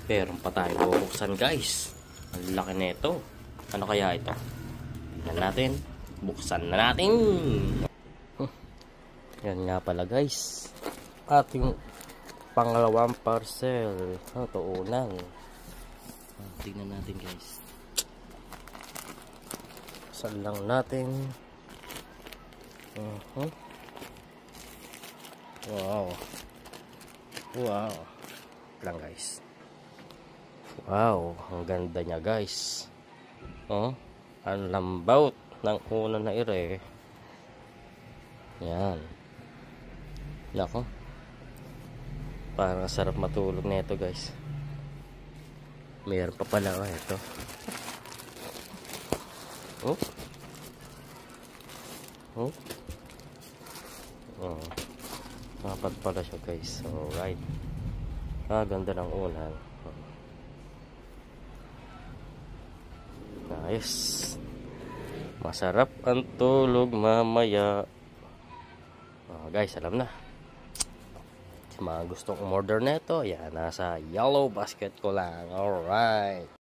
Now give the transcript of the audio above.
Meron pa tayo bubuksan guys. Ang laki nito. Ano kaya ito? Tingnan natin. Buksan na natin. Yan nga pala guys. Ating pangalawang parcel. Ito unang. Tingnan natin guys. Buksan lang natin. Wow. Wow. Lang guys. Wow, ang ganda niya guys. Oh, ang lambaut ng una na ire. Yan. Nako. Parang sarap matulog nito guys. Mayroon pa pala ito. Oh. Oh. Oh. Dapat pala siya guys. Alright. Ganda ng unan. Ayos. Masarap ang tulog mamaya. Guys, alam na. Sa mga gustong umorder nito, yan, nasa yellow basket ko lang. Alright.